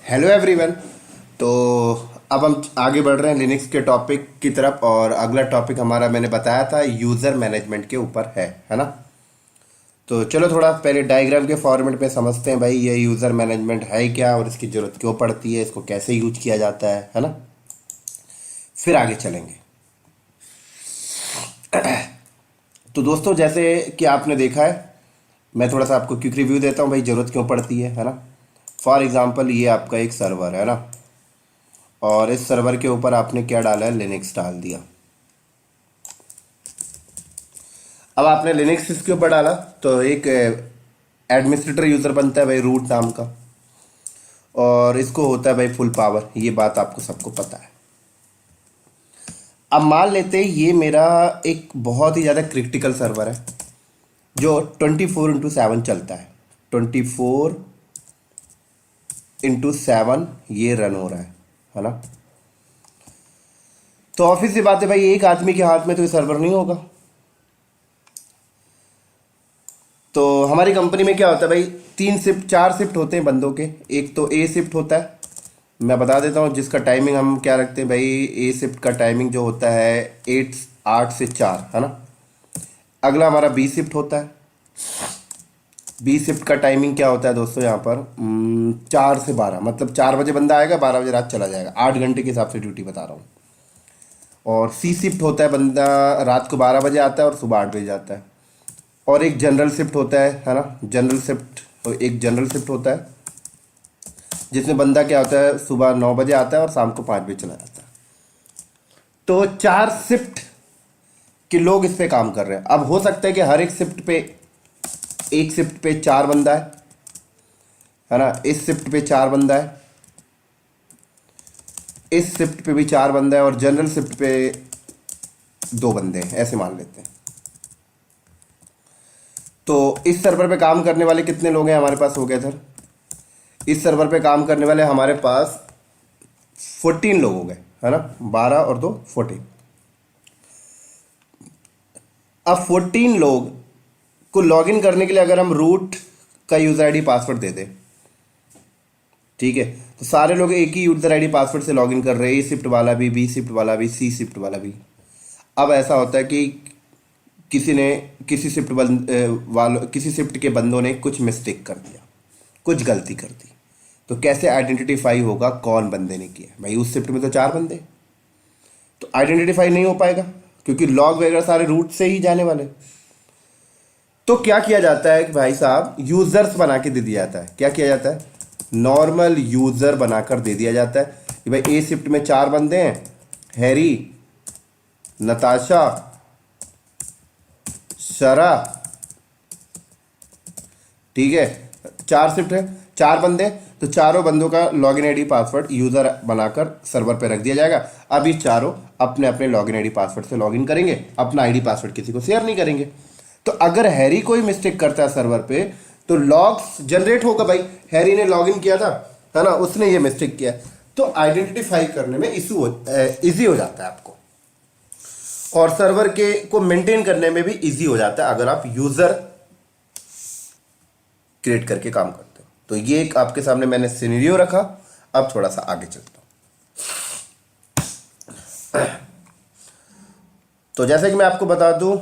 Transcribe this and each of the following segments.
Hello everyone. तो अब हम आगे बढ़ रहे हैं लिनक्स के टॉपिक की तरफ, और अगला टॉपिक हमारा मैंने बताया था यूज़र मैनेजमेंट के ऊपर है ना। तो चलो थोड़ा पहले डायग्राम के फॉर्मेट में समझते हैं भाई, ये यूज़र मैनेजमेंट है क्या और इसकी ज़रूरत क्यों पड़ती है, इसको कैसे यूज किया जाता है ना। फिर आगे चलेंगे। तो दोस्तों, जैसे कि आपने देखा है, मैं थोड़ा सा आपको क्विक रिव्यू देता हूँ भाई, ज़रूरत क्यों पड़ती है ना। फॉर एग्ज़ाम्पल, ये आपका एक सर्वर है ना, और इस सर्वर के ऊपर आपने क्या डाला है, लिनक्स डाल दिया। अब आपने लिनक्स इसके ऊपर डाला तो एक एडमिनिस्ट्रेटर यूज़र बनता है भाई, रूट नाम का, और इसको होता है भाई फुल पावर। ये बात आपको सबको पता है। अब मान लेते हैं ये मेरा एक बहुत ही ज़्यादा क्रिटिकल सर्वर है जो 24/7 चलता है। 24/7 ये रन हो रहा है ना। तो ऑफिस की बात है भाई, एक आदमी के हाथ में तो ये सर्वर नहीं होगा। तो हमारी कंपनी में क्या होता है भाई, 3 शिफ्ट 4 शिफ्ट होते हैं बंदों के। एक तो ए शिफ्ट होता है, मैं बता देता हूँ जिसका टाइमिंग हम क्या रखते हैं भाई। ए शिफ्ट का टाइमिंग जो होता है 8 से 4 है ना। अगला हमारा बी शिफ्ट होता है। बी शिफ्ट का टाइमिंग क्या होता है दोस्तों, यहाँ पर 4 से 12, मतलब 4 बजे बंदा आएगा, 12 बजे रात चला जाएगा। 8 घंटे के हिसाब से ड्यूटी बता रहा हूँ। और सी शिफ्ट होता है, बंदा रात को 12 बजे आता है और सुबह 8 बजे जाता है। और एक जनरल शिफ्ट होता है ना। जनरल शिफ्ट, तो एक जनरल शिफ्ट होता है जिसमें बंदा क्या होता है, सुबह 9 बजे आता है और शाम को 5 बजे चला जाता है। तो 4 शिफ्ट के लोग इस पे काम कर रहे हैं। अब हो सकता है कि हर एक शिफ्ट पे, एक शिफ्ट पे 4 बंदा है ना, इस शिफ्ट पे 4 बंदा है, इस शिफ्ट पे भी 4 बंदा है, और जनरल शिफ्ट पे 2 बंदे हैं, ऐसे मान लेते हैं। तो इस सर्वर पे काम करने वाले कितने लोग हैं हमारे पास, हो गए सर। इस सर्वर पे काम करने वाले हमारे पास 14 लोग हो गए है ना। 12 और 2 14। अब 14 लोग को लॉगिन करने के लिए अगर हम रूट का यूज़र आईडी पासवर्ड दे दें, ठीक है, तो सारे लोग एक ही यूज़र आईडी पासवर्ड से लॉगिन कर रहे हैं। ए शिफ्ट वाला भी, बी शिफ्ट वाला भी, सी शिफ्ट वाला भी। अब ऐसा होता है कि किसी ने किसी शिफ्ट के बंदों ने कुछ मिस्टेक कर दिया, कुछ गलती कर दी। तो कैसे आइडेंटिफाई होगा कौन बंदे ने किया भाई। उस शिफ्ट में तो 4 बंदे, तो आइडेंटिफाई नहीं हो पाएगा क्योंकि लॉग वगैरह सारे रूट से ही जाने वाले। तो क्या किया जाता है कि भाई साहब, यूजर्स बना के दे दिया जाता है। क्या किया जाता है, नॉर्मल यूजर बनाकर दे दिया जाता है कि भाई ए शिफ्ट में 4 बंदे हैं, हैरी, नताशा, शरा, ठीक है। 4 शिफ्ट है, 4 बंदे, तो चारों बंदों का लॉगिन आईडी पासवर्ड यूजर बनाकर सर्वर पे रख दिया जाएगा। अब ये चारों अपने अपने लॉगिन आईडी पासवर्ड से लॉगिन करेंगे, अपना आईडी पासवर्ड किसी को शेयर नहीं करेंगे। तो अगर हैरी कोई मिस्टेक करता है सर्वर पे, तो लॉग्स जनरेट होगा भाई, हैरी ने लॉगिन किया था है ना, उसने ये मिस्टेक किया। तो आइडेंटिफाई करने में इजी हो जाता है आपको, और सर्वर के को मेंटेन करने में भी इजी हो जाता है अगर आप यूजर क्रिएट करके काम करते हो। तो ये एक आपके सामने मैंने सिनेरियो रखा। अब थोड़ा सा आगे चलता हूं। तो जैसे कि मैं आपको बता दूं,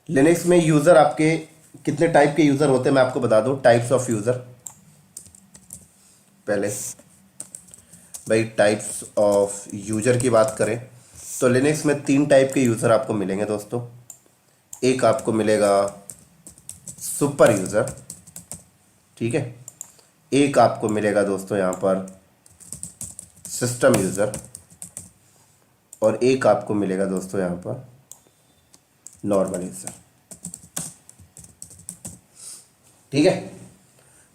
लिनक्स में यूजर आपके कितने टाइप के यूजर होते हैं मैं आपको बता दूं। टाइप्स ऑफ यूजर, पहले भाई टाइप्स ऑफ यूजर की बात करें तो लिनक्स में 3 टाइप के यूजर आपको मिलेंगे दोस्तों। एक आपको मिलेगा सुपर यूजर, ठीक है। एक आपको मिलेगा दोस्तों यहां पर सिस्टम यूजर, और एक आपको मिलेगा दोस्तों यहां पर नॉर्मल यूजर, ठीक है।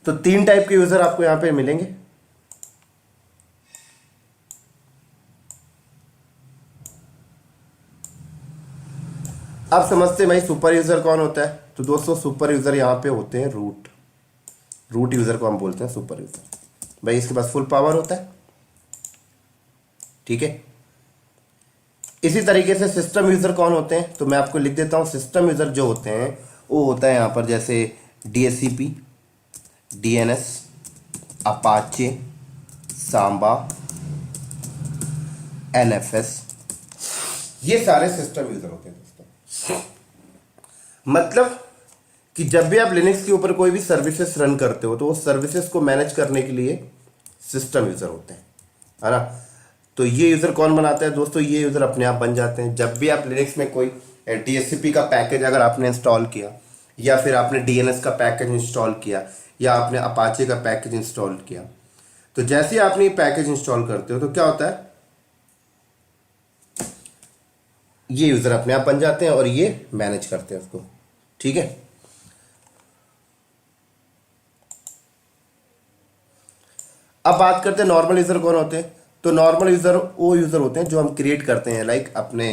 तो 3 टाइप के यूजर आपको यहां पे मिलेंगे। अब समझते हैं भाई सुपर यूजर कौन होता है। तो दोस्तों, सुपर यूजर यहां पे होते हैं रूट यूजर को हम बोलते हैं सुपर यूजर। भाई इसके पास फुल पावर होता है, ठीक है। इसी तरीके से सिस्टम यूजर कौन होते हैं, तो मैं आपको लिख देता हूं। सिस्टम यूजर जो होते हैं वो होता है यहां पर जैसे DHCP, DNS, Apache, Samba, NFS, ये सारे सिस्टम यूजर होते हैं दोस्तों। मतलब कि जब भी आप लिनक्स के ऊपर कोई भी सर्विसेज रन करते हो तो वो सर्विसेज को मैनेज करने के लिए सिस्टम यूजर होते हैं, है ना। तो ये यूजर कौन बनाता है दोस्तों? ये यूजर अपने आप बन जाते हैं। जब भी आप लिनक्स में कोई डीएचसीपी का पैकेज अगर आपने इंस्टॉल किया, या फिर आपने डीएनएस का पैकेज इंस्टॉल किया, या आपने अपाचे का पैकेज इंस्टॉल किया, तो जैसे ही आपने ये पैकेज इंस्टॉल करते हो तो क्या होता है, ये यूजर अपने आप बन जाते हैं और ये मैनेज करते हैं उसको, ठीक है। अब बात करते हैं नॉर्मल यूजर कौन होते हैं। तो नॉर्मल यूजर वो यूजर होते हैं जो हम क्रिएट करते हैं, लाइक अपने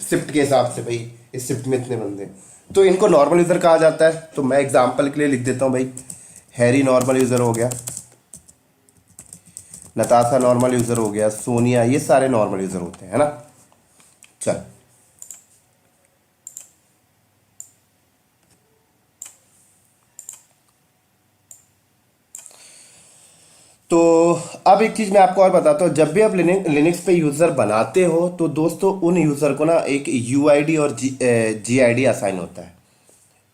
शिफ्ट के हिसाब से, भाई इस शिफ्ट में इतने बंदे, तो इनको नॉर्मल यूजर कहा जाता है। तो मैं एग्जांपल के लिए लिख देता हूं भाई, हैरी नॉर्मल यूजर हो गया, नताशा नॉर्मल यूजर हो गया, सोनिया, ये सारे नॉर्मल यूजर होते हैं, है ना। चल, तो अब एक चीज़ मैं आपको और बताता हूँ, जब भी आप लिनक्स पे यूज़र बनाते हो तो दोस्तों उन यूज़र को ना एक यूआईडी और जीआईडी असाइन होता है,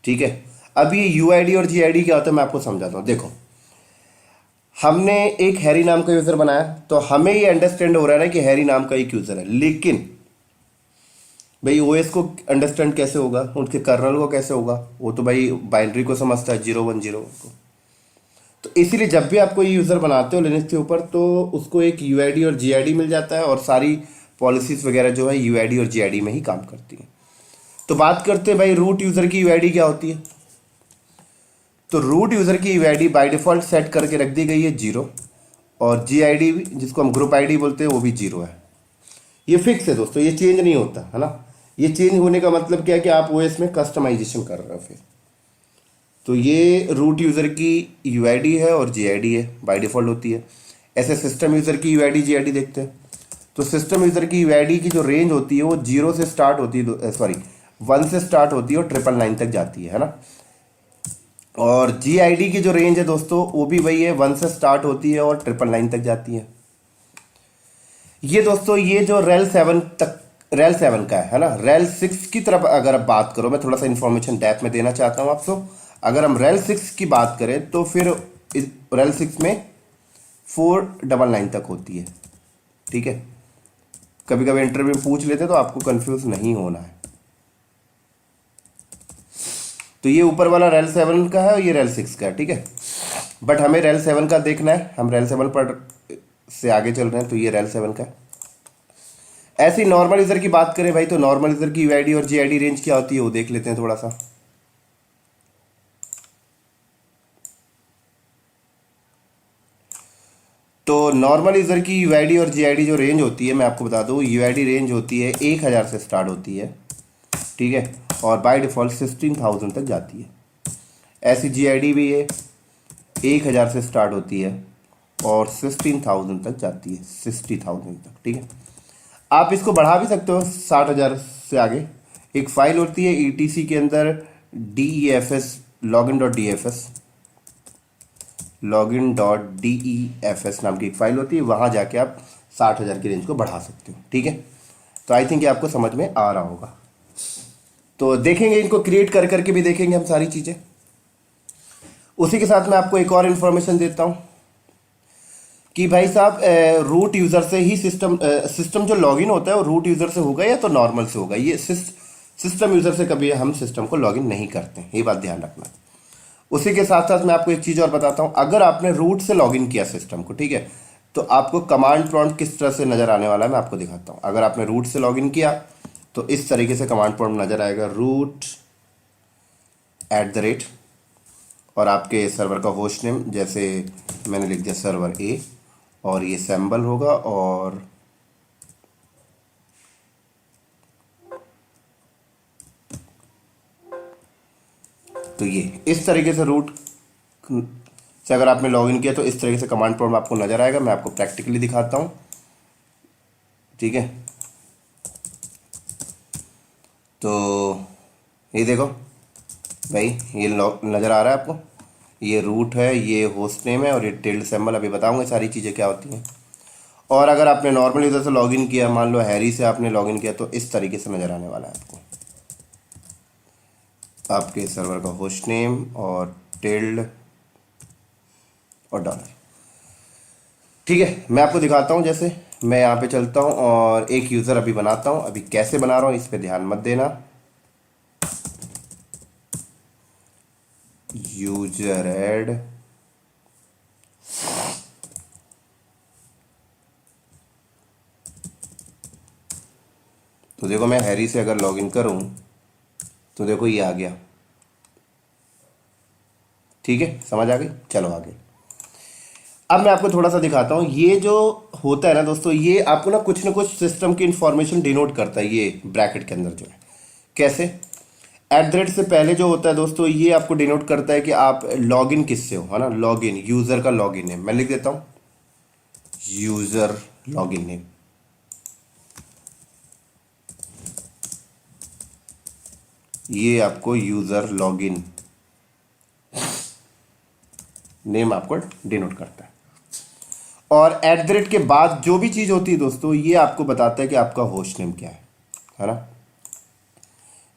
ठीक है। अब ये यूआईडी और जीआईडी क्या होता है मैं आपको समझाता हूँ। देखो, हमने एक हैरी नाम का यूज़र बनाया, तो हमें ये अंडरस्टैंड हो रहा है ना कि हैरी नाम का एक यूज़र है, लेकिन भाई ओएस को अंडरस्टैंड कैसे होगा, उनके कर्नल को कैसे होगा? वो तो भाई बाइनरी को समझता है, 010 को। तो इसीलिए जब भी आपको ये यूज़र बनाते हो लिनक्स के ऊपर तो उसको एक यूआईडी और जीआईडी मिल जाता है, और सारी पॉलिसीज वगैरह जो है यूआईडी और जीआईडी में ही काम करती है। तो बात करते हैं भाई रूट यूज़र की यूआईडी क्या होती है। तो रूट यूज़र की यूआईडी बाय डिफ़ॉल्ट सेट करके रख दी गई है 0, और जीआईडी जिसको हम ग्रुप आईडी बोलते हैं वो भी 0 है। ये फिक्स है दोस्तों, ये चेंज नहीं होता, है ना। ये चेंज होने का मतलब क्या है कि आप ओएस में कस्टमाइजेशन कर रहे हो फिर। तो ये रूट यूज़र की यूआईडी है और जीआईडी है, बाय डिफ़ॉल्ट होती है। ऐसे सिस्टम यूज़र की यूआईडी जीआईडी देखते हैं। तो सिस्टम यूज़र की यूआईडी की जो रेंज होती है वो 0 से स्टार्ट होती है, सॉरी 1 से स्टार्ट होती है और 999 तक जाती है ना। और जीआईडी की जो रेंज है दोस्तों वो भी वही है, 1 से स्टार्ट होती है और 999 तक जाती है। ये दोस्तों ये जो रेल 7 का है ना। रेल 6 की तरफ अगर आप बात करो, मैं थोड़ा सा इन्फॉर्मेशन डेप्थ में देना चाहता हूँ आपको। अगर हम रेल 6 की बात करें तो फिर रेल 6 में 499 तक होती है, ठीक है। कभी कभी इंटरव्यू में पूछ लेते तो आपको कंफ्यूज नहीं होना है। तो ये ऊपर वाला रेल 7 का है और ये रेल 6 का है, ठीक है। बट हमें रेल 7 का देखना है, हम रेल 7 पर से आगे चल रहे हैं, तो ये रेल 7 का है। ऐसे ही नॉर्मल यूज़र की बात करें भाई, तो नॉर्मल यूज़र की यूआईडी और जीआईडी रेंज क्या होती है वो देख लेते हैं थोड़ा सा। तो नॉर्मल यूज़र की यूआईडी और जीआईडी जो रेंज होती है मैं आपको बता दूँ, यूआईडी रेंज होती है 1000 से स्टार्ट होती है, ठीक है, और बाय डिफ़ॉल्ट 16,000 तक जाती है। ऐसी जीआईडी भी है 1000 से स्टार्ट होती है और 16,000 तक जाती है, 60,000 तक, ठीक है। आप इसको बढ़ा भी सकते हो 60,000 से आगे। एक फाइल होती है ईटीसी के अंदर DEFS login.defs नाम की एक फाइल होती है, वहाँ जाके आप 60,000 की रेंज को बढ़ा सकते हो, ठीक है। तो आई थिंक ये आपको समझ में आ रहा होगा। तो देखेंगे, इनको क्रिएट कर करके भी देखेंगे हम सारी चीज़ें। उसी के साथ मैं आपको एक और इन्फॉर्मेशन देता हूँ कि भाई साहब रूट यूज़र से ही सिस्टम जो लॉगिन होता है वो रूट यूज़र से होगा या तो नॉर्मल से होगा। ये सिस्टम यूज़र से कभी हम सिस्टम को लॉगिन नहीं करते, ये बात ध्यान रखना। उसी के साथ साथ मैं आपको एक चीज़ और बताता हूँ, अगर आपने रूट से लॉगिन किया सिस्टम को, ठीक है, तो आपको कमांड प्रॉम्प्ट किस तरह से नज़र आने वाला है मैं आपको दिखाता हूँ। अगर आपने रूट से लॉगिन किया तो इस तरीके से कमांड प्रॉम्प्ट नज़र आएगा, root@, और आपके सर्वर का होस्ट नेम, जैसे मैंने लिख दिया सर्वर A, और ये सैम्बल होगा, और तो ये इस तरीके से रूट से अगर आपने लॉगिन किया तो इस तरीके से कमांड प्रॉम्प्ट आपको नज़र आएगा। मैं आपको प्रैक्टिकली दिखाता हूँ, ठीक है। तो ये देखो भाई, ये नज़र आ रहा है आपको, ये रूट है, ये होस्ट नेम है, और ये टिल्ड सिंबल। अभी बताऊंगा सारी चीज़ें क्या होती हैं। और अगर आपने नॉर्मल यूज़र से लॉगिन किया, मान लो हैरी से आपने लॉगिन किया, तो इस तरीके से नज़र आने वाला है आपको, आपके सर्वर का होस्ट नेम और टिल्ड और डॉलर। ठीक है, मैं आपको दिखाता हूँ। जैसे मैं यहाँ पे चलता हूँ और एक यूज़र अभी बनाता हूँ। अभी कैसे बना रहा हूँ इस पे ध्यान मत देना। यूजर ऐड, तो देखो मैं हैरी से अगर लॉगिन करूँ तो देखो ये आ गया। ठीक है, समझ आ गई। चलो आगे। अब मैं आपको थोड़ा सा दिखाता हूँ। ये जो होता है ना दोस्तों, ये आपको ना कुछ सिस्टम की इंफॉर्मेशन डिनोट करता है, ये ब्रैकेट के अंदर जो है। कैसे? एट द रेट से पहले जो होता है दोस्तों, ये आपको डिनोट करता है कि आप लॉगिन किससे हो, है ना। लॉगिन, यूजर का लॉगिन नेम मैं लिख देता हूँ, यूजर लॉगिन नेम। ये आपको यूजर लॉगिन नेम आपको डिनोट करता है। और एट द रेट के बाद जो भी चीज़ होती है दोस्तों, ये आपको बताता है कि आपका होस्ट नेम क्या है ना।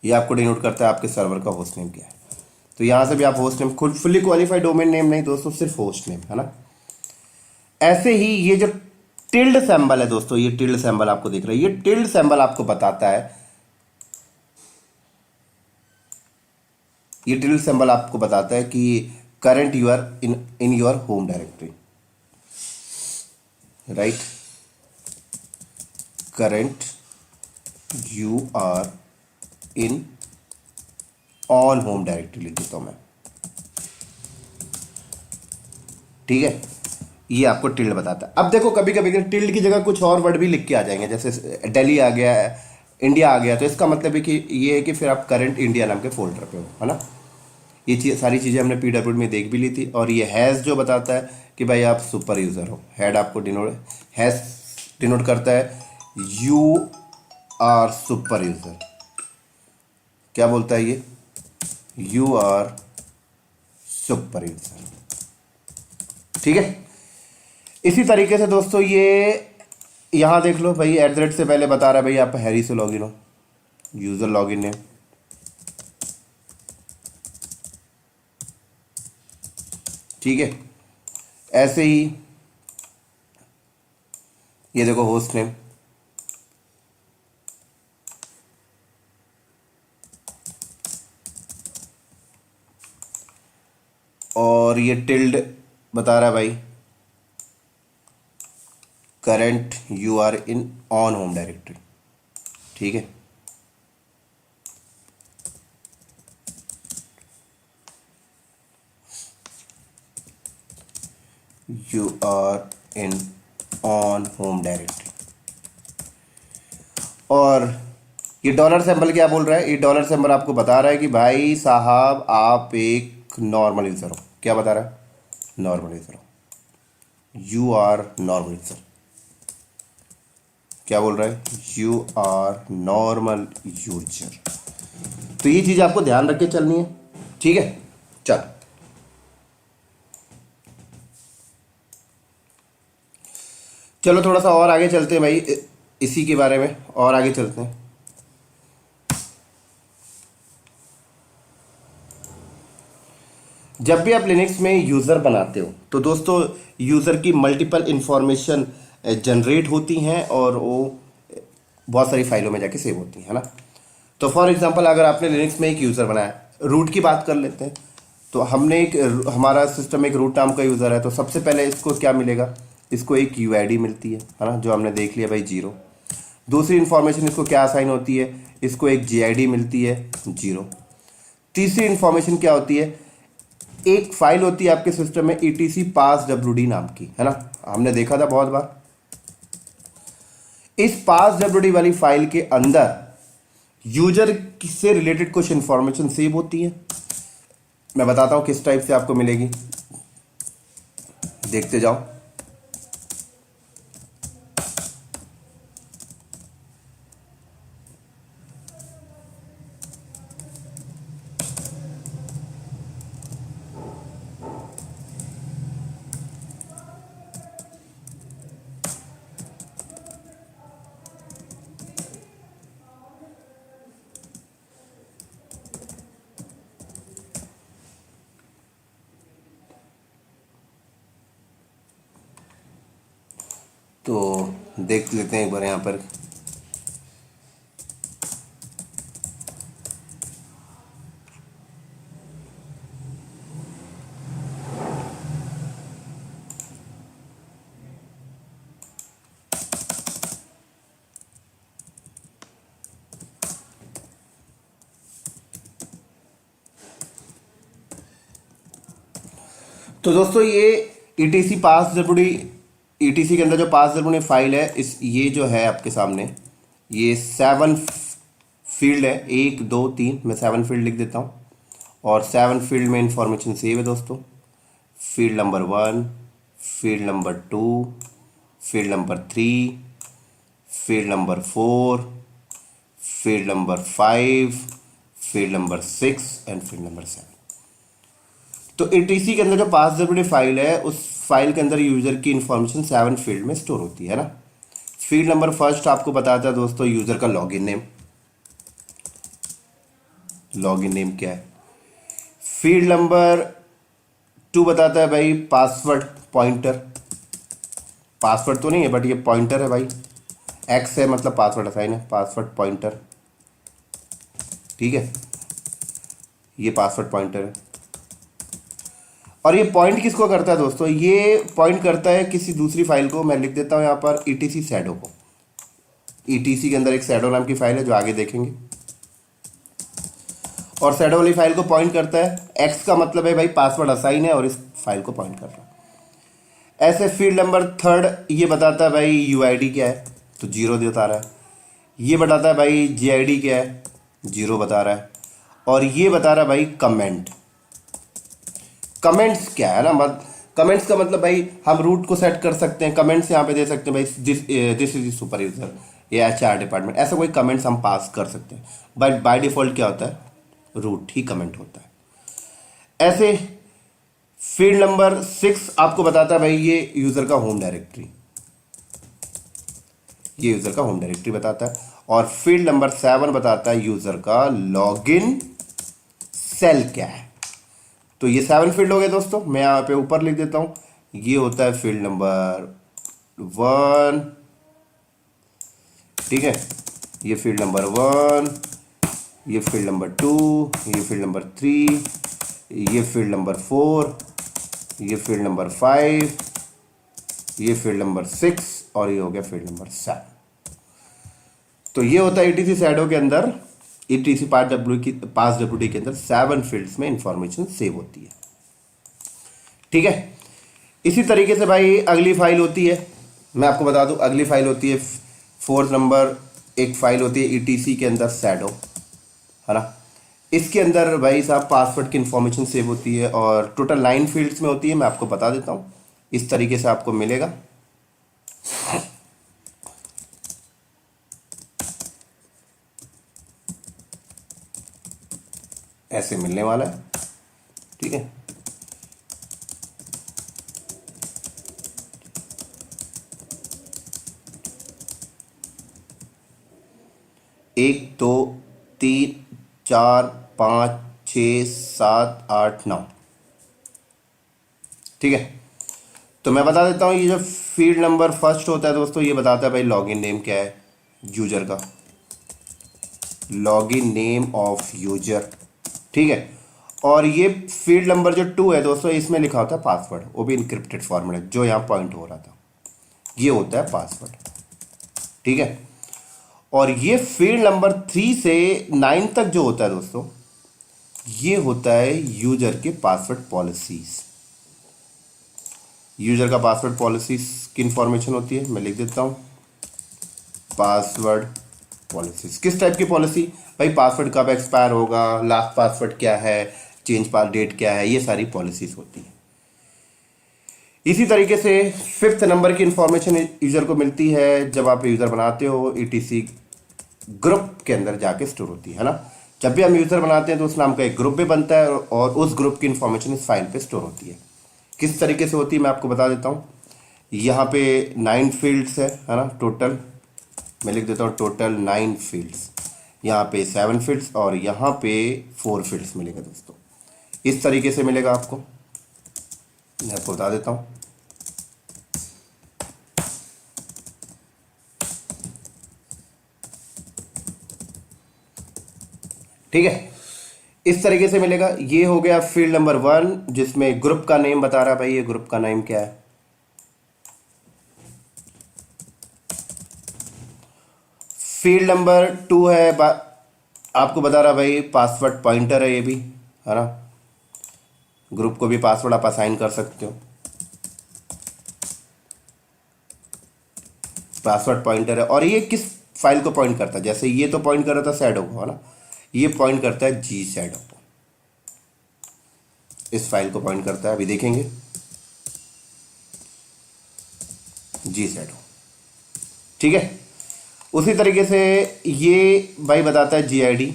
ये आपको डिनोट करता है आपके सर्वर का होस्ट नेम क्या है। तो यहां से भी आप होस्ट नेम, खुद फुल्ली क्वालिफाइड डोमेन नेम नहीं दोस्तों, सिर्फ होस्ट नेम, है ना। ऐसे ही ये जो टिल्ड सिंबल है दोस्तों, ये टिल्ड सिंबल आपको दिख रहा है, ये टिल्ड सिंबल आपको बताता है, ये टिल्ड सिंबल आपको बताता है कि current you are in your home directory, right. Current you are in on home directory लिख देता हूं मैं। ठीक है, ये आपको टिल्ड बताता है। अब देखो कभी कभी टिल्ड की जगह कुछ और वर्ड भी लिख के आ जाएंगे, जैसे दिल्ली आ गया, इंडिया आ गया, तो इसका मतलब है कि ये है कि फिर आप करंट इंडिया नाम के फोल्डर पे हो, है ना। ये सारी चीज़ें हमने पीडब्ल्यूडी में देख भी ली थी। और ये हैज़ जो बताता है कि भाई आप सुपर यूज़र हो। हेड आपको हैज़ डिनोट करता है यू आर सुपर यूज़र। क्या बोलता है ये? You are super user. ठीक है, इसी तरीके से दोस्तों ये यहाँ देख लो भाई, एट द रेट से पहले बता रहा है भाई आप हैरी से लॉगिन हो, यूज़र लॉगिन नेम। ठीक है, ऐसे ही ये देखो होस्ट नेम, और ये टिल्ड बता रहा है भाई current you are in on home directory. ठीक है, you are in on home directory. और ये डॉलर सिंबल क्या बोल रहा है? ये डॉलर सिंबल आपको बता रहा है कि भाई साहब आप एक नॉर्मल यूज़र हो। क्या बता रहा है? नॉर्मल यूज़र हो, यू आर नॉर्मल यूज़र। क्या बोल रहा है? You are normal user. तो ये चीज़ आपको ध्यान रख के चलनी है। ठीक है, चल चलो थोड़ा सा और आगे चलते हैं भाई, इसी के बारे में और आगे चलते हैं। जब भी आप लिनक्स में यूज़र बनाते हो तो दोस्तों यूज़र की मल्टीपल इंफॉर्मेशन जनरेट होती हैं और वो बहुत सारी फाइलों में जाके सेव होती है ना। तो फॉर एग्जांपल अगर आपने लिनक्स में एक यूज़र बनाया, रूट की बात कर लेते हैं, तो हमने एक, हमारा सिस्टम एक रूट नाम का यूज़र है, तो सबसे पहले इसको क्या मिलेगा? इसको एक यूआईडी मिलती है ना, जो हमने देख लिया भाई 0। दूसरी इंफॉर्मेशन इसको क्या असाइन होती है? इसको एक जीआईडी मिलती है 0। तीसरी इंफॉर्मेशन क्या होती है? एक फाइल होती है आपके सिस्टम में etc पास wd नाम की, है ना, हमने देखा था बहुत बार। इस पास wd वाली फाइल के अंदर यूजर से रिलेटेड कुछ इंफॉर्मेशन सेव होती है। मैं बताता हूं किस टाइप से आपको मिलेगी, देखते जाओ। तो देख लेते हैं एक बार यहाँ पर। तो दोस्तों ये ईटीसी पास जरूरी, ईटीसी के अंदर जो पास जरूरी फाइल है, इस ये जो है आपके सामने, ये 7 फील्ड है, 1 2 3, मैं 7 फील्ड लिख देता हूँ। और 7 फील्ड में इंफॉर्मेशन सेव है दोस्तों। Field number 1, field number 2, field number 3, field number 4, field number 5, field number 6 and field number 7। तो एटीसी के अंदर जो पास जरूरी फाइल है, उस फाइल के अंदर यूजर की इंफॉर्मेशन 7 फील्ड में स्टोर होती है ना। फील्ड नंबर फर्स्ट आपको बताता है दोस्तों यूजर का लॉगिन नेम। लॉगिन नेम क्या है? फील्ड नंबर 2 बताता है भाई पासवर्ड पॉइंटर। पासवर्ड तो नहीं है बट ये पॉइंटर है भाई, एक्स है मतलब पासवर्ड असाइन है, पासवर्ड पॉइंटर। ठीक है, ये पासवर्ड पॉइंटर है। और ये पॉइंट किसको करता है दोस्तों? ये पॉइंट करता है किसी दूसरी फाइल को। मैं लिख देता हूँ यहाँ पर ईटीसी शैडो को। ईटीसी के अंदर एक शैडो नाम की फाइल है जो आगे देखेंगे, और शैडो वाली फाइल को पॉइंट करता है। एक्स का मतलब है भाई पासवर्ड असाइन है और इस फाइल को पॉइंट कर रहा है। ऐसे फील्ड नंबर 3 ये बताता है भाई यूआईडी क्या है, तो 0 बता रहा है। ये बताता है भाई जीआईडी क्या है, 0 बता रहा है। और ये बता रहा है भाई कमेंट। कमेंट्स क्या है ना, कमेंट्स का मतलब भाई हम रूट को सेट कर सकते हैं। कमेंट्स यहाँ पे दे सकते हैं भाई दिस इज सुपर यूजर या एचआर डिपार्टमेंट, ऐसा कोई कमेंट्स हम पास कर सकते हैं। बट बाय डिफॉल्ट क्या होता है, रूट ही कमेंट होता है। ऐसे फील्ड नंबर 6 आपको बताता है भाई ये यूजर का होम डायरेक्टरी, ये यूजर का होम डायरेक्टरी बताता है। और फील्ड नंबर 7 बताता है यूजर का लॉगिन सेल क्या है। तो ये 7 फील्ड हो गए दोस्तों। मैं यहाँ पे ऊपर लिख देता हूँ, ये होता है फील्ड नंबर 1। ठीक है, ये फील्ड नंबर 1, ये फील्ड नंबर 2, ये फील्ड नंबर 3, ये फील्ड नंबर 4, ये फील्ड नंबर 5, ये फील्ड नंबर 6 और ये हो गया फील्ड नंबर 7। तो ये होता है ईटीसी शैडो के अंदर, ईटीसी पास डब्ल्यूडी के अंदर 7 फील्ड्स में इंफॉर्मेशन सेव होती है। ठीक है, इसी तरीके से भाई अगली फाइल होती है, मैं आपको बता दूं अगली फाइल होती है 4th नंबर। एक फाइल होती है ईटीसी के अंदर शैडो, है ना। इसके अंदर भाई साहब पासवर्ड की इंफॉर्मेशन सेव होती है और टोटल 9 फील्ड्स में होती है। मैं आपको बता देता हूँ, इस तरीके से आपको मिलेगा। ऐसे मिलने वाला है। ठीक है, एक 2 3 4 5 6 7 8 9। ठीक है, तो मैं बता देता हूँ ये जो फील्ड नंबर फर्स्ट होता है दोस्तों, ये बताता है भाई लॉगिन नेम क्या है यूजर का, लॉगिन नेम ऑफ यूजर। ठीक है, और ये फील्ड नंबर जो 2 है दोस्तों, इसमें लिखा होता है पासवर्ड, वो भी इनक्रिप्टेड फॉर्मेट है जो यहाँ पॉइंट हो रहा था, ये होता है पासवर्ड। ठीक है, और ये फील्ड नंबर 3 से 9 तक जो होता है दोस्तों, ये होता है यूजर के पासवर्ड पॉलिसीज। यूजर का पासवर्ड पॉलिसीज की इंफॉर्मेशन होती है, मैं लिख देता हूँ पासवर्ड पॉलिसीज। किस टाइप की पॉलिसी भाई, पासवर्ड कब एक्सपायर होगा, लास्ट पासवर्ड क्या है, चेंज पास डेट क्या है, ये सारी पॉलिसीज होती है। इसी तरीके से 5th नंबर की इंफॉर्मेशन यूजर को मिलती है जब आप यूजर बनाते हो, ईटीसी ग्रुप के अंदर जाके स्टोर होती है ना। जब भी हम यूजर बनाते हैं तो उस नाम का एक ग्रुप भी बनता है और उस ग्रुप की इंफॉर्मेशन इस फाइल पे स्टोर होती है। किस तरीके से होती है मैं आपको बता देता हूँ। यहाँ पे 9 फील्ड्स है ना टोटल, मैं लिख देता हूँ टोटल 9 फील्ड्स। यहाँ पे 7 फील्ड्स और यहाँ पे 4 फील्ड्स मिलेगा दोस्तों। इस तरीके से मिलेगा आपको, मैं आपको बता देता हूँ। ठीक है, इस तरीके से मिलेगा। ये हो गया फील्ड नंबर 1 जिसमें ग्रुप का नेम बता रहा है भाई, ये ग्रुप का नेम क्या है। फील्ड नंबर 2 है आपको बता रहा भाई पासवर्ड पॉइंटर है, ये भी है ना, ग्रुप को भी पासवर्ड आप असाइन कर सकते हो। पासवर्ड पॉइंटर है और ये किस फाइल को पॉइंट करता है, जैसे ये तो पॉइंट कर रहा था शैडो को, है ना, ये पॉइंट करता है जी शैडो को, इस फाइल को पॉइंट करता है, अभी देखेंगे जी शैडो। ठीक है, उसी तरीके से ये भाई बताता है जी आई डी।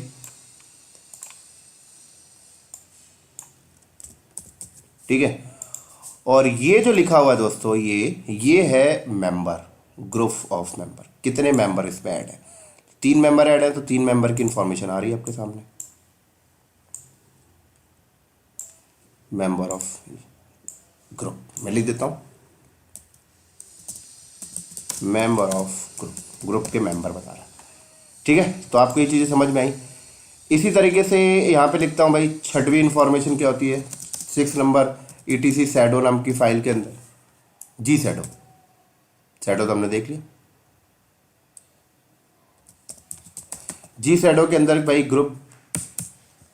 ठीक है, और ये जो लिखा हुआ है दोस्तों, ये है मेंबर, ग्रुप ऑफ मेंबर, कितने मेंबर इसमें ऐड है। 3 मेंबर ऐड है, तो 3 मेंबर की इंफॉर्मेशन आ रही है आपके सामने। मेंबर ऑफ ग्रुप मैं लिख देता हूं, मेंबर ऑफ ग्रुप, ग्रुप के मेंबर बता रहा है। ठीक है, तो आपको ये चीज़ें समझ में आई। इसी तरीके से यहाँ पे लिखता हूँ भाई, छठवीं इंफॉर्मेशन क्या होती है, 6 नंबर ETC शैडो नाम की फाइल के अंदर, जी शैडो, शैडो तो हमने देख लिया। जी शैडो के अंदर भाई ग्रुप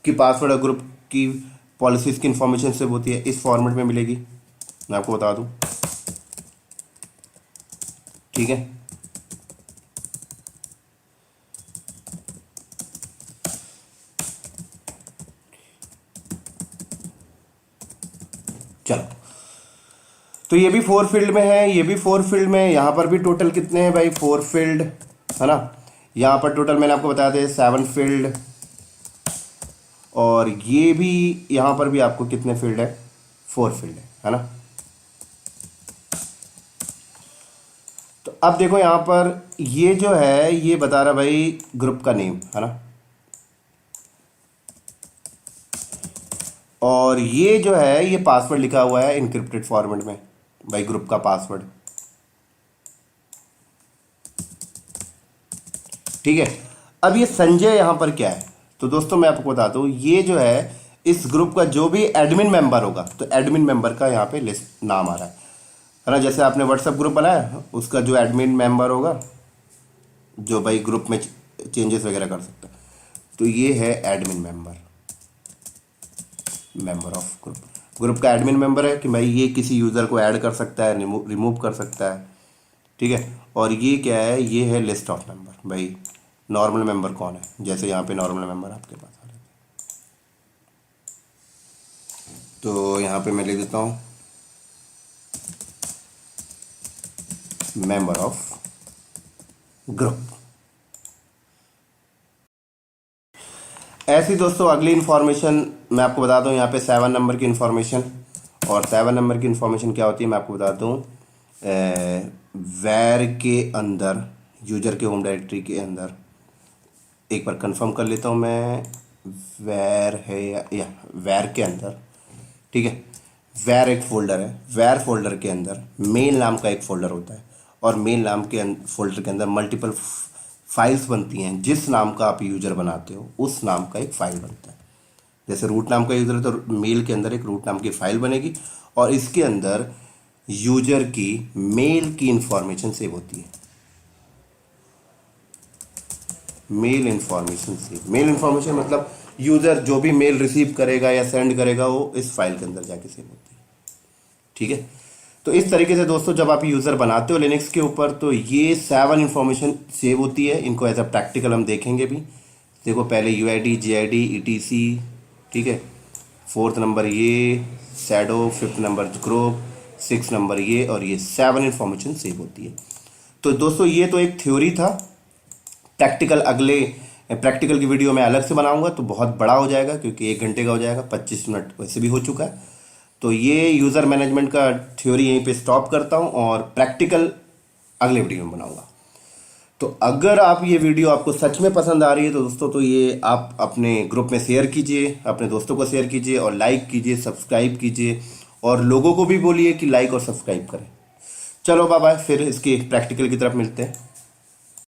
की पासवर्ड और ग्रुप की पॉलिसीज की इंफॉर्मेशन सेव होती है, इस फॉर्मेट में मिलेगी, मैं आपको बता दूं। ठीक है, चलो, तो ये भी 4 फील्ड में है, ये भी 4 फील्ड में है, यहाँ पर भी टोटल कितने हैं भाई 4 फील्ड, है ना। यहाँ पर टोटल मैंने आपको बताया था 7 फील्ड, और ये भी यहाँ पर भी आपको कितने फील्ड है, 4 फील्ड है ना। तो अब देखो यहाँ पर ये जो है ये बता रहा भाई ग्रुप का नेम, है ना, और ये जो है ये पासवर्ड लिखा हुआ है इनक्रिप्टेड फॉर्मेट में भाई, ग्रुप का पासवर्ड। ठीक है, अब ये संजय यहाँ पर क्या है, तो दोस्तों मैं आपको बता दूँ, ये जो है इस ग्रुप का जो भी एडमिन मेंबर होगा, तो एडमिन मेंबर का यहाँ पे लिस्ट नाम आ रहा है ना। जैसे आपने व्हाट्सएप ग्रुप बनाया, उसका जो एडमिन मेंबर होगा, जो भाई ग्रुप में चेंजेस वगैरह कर सकता है, तो ये है admin member, member of group. Group का एडमिन मेंबर है कि भाई ये किसी यूज़र को ऐड कर सकता है, रिमूव कर सकता है। ठीक है, और ये क्या है, ये है लिस्ट ऑफ मेंबर, भाई नॉर्मल मेंबर कौन है, जैसे यहाँ पे नॉर्मल मेंबर आपके पास आ रहे हैं, तो यहाँ पे मैं लिख देता हूँ मेंबर ऑफ ग्रुप। ऐसी दोस्तों अगली इन्फॉर्मेशन मैं आपको बता दूं, यहाँ पे 7 नंबर की इन्फॉर्मेशन, और 7 नंबर की इन्फॉर्मेशन क्या होती है मैं आपको बता दूं, वैर के अंदर, यूजर के होम डायरेक्टरी के अंदर, एक बार कंफर्म कर लेता हूँ मैं, वैर है या वैर के अंदर। ठीक है, वैर एक फोल्डर है, वैर फोल्डर के अंदर मेल नाम का एक फोल्डर होता है, और मेल नाम के फोल्डर के अंदर मल्टीपल फाइल्स बनती हैं। जिस नाम का आप यूजर बनाते हो उस नाम का एक फाइल बनता है। जैसे रूट नाम का यूजर है तो मेल के अंदर एक रूट नाम की फाइल बनेगी, और इसके अंदर यूजर की मेल की इंफॉर्मेशन सेव होती है। Mail information save, mail information मतलब यूजर जो भी मेल रिसीव करेगा या सेंड करेगा वो इस फाइल के अंदर जाके सेव होती है। ठीक है, तो इस तरीके से दोस्तों जब आप यूज़र बनाते हो लिनक्स के ऊपर, तो ये 7 इन्फॉर्मेशन सेव होती है। इनको एज अ प्रैक्टिकल हम देखेंगे भी। देखो पहले UID, GID, ETC, ठीक है, 4th नंबर ये shadow, 5th number group, 6th number ये, और ये 7 इन्फॉर्मेशन सेव होती है। तो दोस्तों ये तो एक थ्योरी था, प्रैक्टिकल की वीडियो मैं अलग से बनाऊंगा तो बहुत बड़ा हो जाएगा, क्योंकि 1 घंटे का हो जाएगा, 25 मिनट वैसे भी हो चुका है। तो ये यूज़र मैनेजमेंट का थ्योरी यहीं पे स्टॉप करता हूँ, और प्रैक्टिकल अगले वीडियो में बनाऊंगा। तो अगर आप ये वीडियो आपको सच में पसंद आ रही है तो दोस्तों, तो ये आप अपने ग्रुप में शेयर कीजिए, अपने दोस्तों को शेयर कीजिए, और लाइक कीजिए, सब्सक्राइब कीजिए, और लोगों को भी बोलिए कि लाइक और सब्सक्राइब करें। चलो बाय बाय, फिर इसकी प्रैक्टिकल की तरफ मिलते हैं।